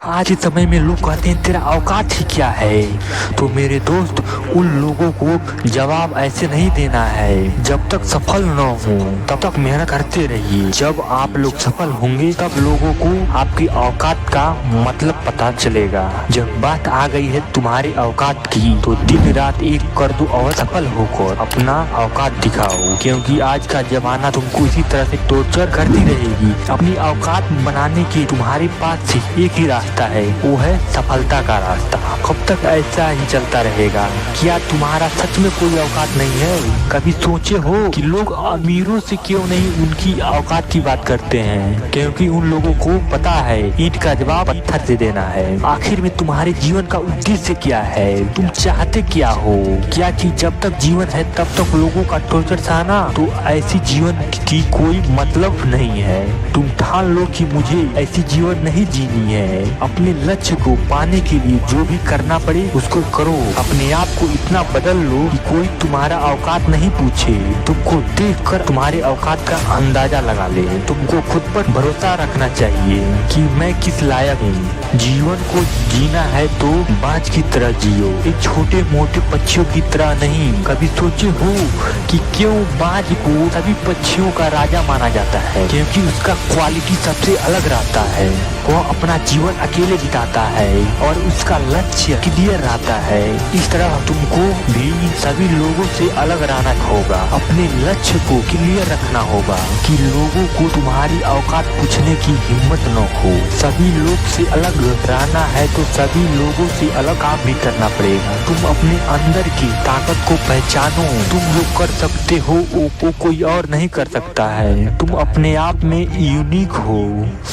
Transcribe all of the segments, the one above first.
आज के समय में लोग कहते हैं तेरा औकात ही क्या है। तो मेरे दोस्त, उन लोगों को जवाब ऐसे नहीं देना है। जब तक सफल न हो तब तक मेहनत करते रहिए। जब आप लोग सफल होंगे तब लोगों को आपकी औकात का मतलब पता चलेगा। जब बात आ गई है तुम्हारी औकात की तो दिन रात एक कर दो और सफल होकर अपना औकात दिखाओ, क्योंकि आज का जमाना तुमको इसी तरह से टॉर्चर करती रहेगी। अपनी औकात बनाने की तुम्हारे पास सिर्फ एक ही रास्ता है, वो है सफलता का रास्ता। कब तक ऐसा ही चलता रहेगा? क्या तुम्हारा सच में कोई औकात नहीं है? कभी सोचे हो कि लोग अमीरों से क्यों नहीं उनकी औकात की बात करते हैं? क्योंकि उन लोगों को पता है ईंट का जवाब पत्थर से देना है। आखिर में तुम्हारे जीवन का उद्देश्य क्या है? तुम चाहते क्या हो? क्या कि जब तक जीवन है तब तक लोगों का टॉर्चर सहना, तो ऐसी जीवन की कोई मतलब नहीं है। तुम ठान लो कि मुझे ऐसी जीवन नहीं जीनी है। अपने लक्ष्य को पाने के लिए जो भी करना पड़े उसको करो। अपने आप को इतना बदल लो कि कोई तुम्हारा औकात नहीं पूछे। तुमको देखकर तुम्हारे औकात का अंदाजा लगा ले। तुमको खुद पर भरोसा रखना चाहिए कि मैं किस लायक हूँ। जीवन को जीना है तो बाज की तरह जियो, एक छोटे मोटे पक्षियों की तरह नहीं। कभी सोचे हो कि क्यों बाज को सभी पक्षियों का राजा माना जाता है? क्योंकि उसका क्वालिटी सबसे अलग रहता है। वह अपना जीवन अकेले बिताता है और उसका लक्ष्य क्लियर रहता है। इस तरह तुमको भी सभी लोगों से अलग रहना होगा। अपने लक्ष्य को क्लियर रखना होगा कि लोगों को तुम्हारी औकात पूछने की हिम्मत न हो। सभी लोग से अलग रहना है तो सभी लोगों से अलग काम भी करना पड़ेगा। तुम अपने अंदर की ताकत को पहचानो। तुम जो कर सकते हो वो कोई और नहीं कर सकता है। तुम अपने आप में यूनिक हो।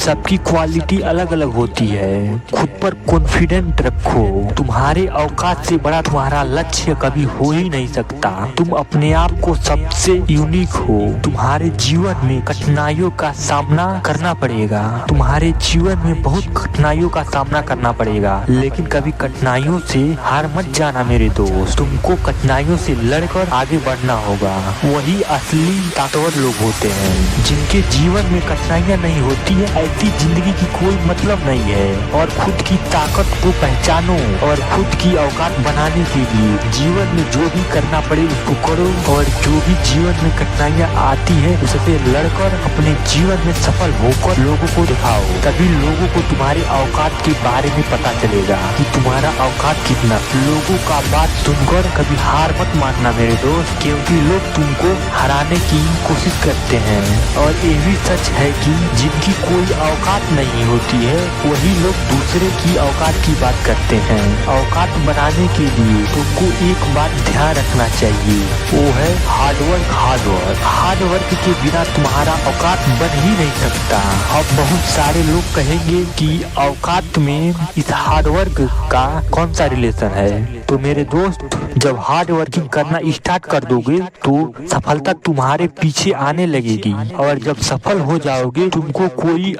सबकी क्वालिटी अलग अलग होती है। खुद पर कॉन्फिडेंट रखो। तुम्हारे औकात से बड़ा तुम्हारा लक्ष्य कभी हो ही नहीं सकता। तुम अपने आप को सबसे यूनिक हो। तुम्हारे जीवन में कठिनाइयों का सामना करना पड़ेगा। तुम्हारे जीवन में बहुत कठिनाइयों का सामना करना पड़ेगा, लेकिन कभी कठिनाइयों से हार मत जाना मेरे दोस्त। तुमको कठिनाइयों से लड़कर आगे बढ़ना होगा। वही असली ताकतवर लोग होते हैं। जिनके जीवन में कठिनाइयाँ नहीं होती है, ऐसी जिंदगी की कोई मतलब नहीं है। और खुद की ताकत को पहचानो और खुद की औकात बनाने के लिए जीवन में जो भी करना पड़े उसको करो। और जो भी जीवन में कठिनाइयाँ आती है उससे लड़कर अपने जीवन में सफल होकर लोगों को दिखाओ। तभी लोगों को तुम्हारे औकात के बारे में पता चलेगा कि तुम्हारा औकात कितना। लोगों का बात सुनकर कभी हार मत मानना मेरे दोस्त, क्योंकि लोग तुमको हराने की कोशिश करते हैं। और ये भी सच है कि जिनकी कोई औकात नहीं होती है वही लोग दूसरे की औकात की बात करते हैं। औकात बनाने के लिए तुमको एक बात ध्यान रखना चाहिए, वो है हार्डवर्क। हार्डवर्क के बिना तुम्हारा औकात बन ही नहीं सकता। अब बहुत सारे लोग कहेंगे कि औकात में इस हार्डवर्क का कौन सा रिलेशन है? तो मेरे दोस्त, जब हार्ड वर्किंग करना स्टार्ट कर दोगे तो सफलता तुम्हारे पीछे आने लगेगी। और जब सफल हो जाओगे तुमको कोई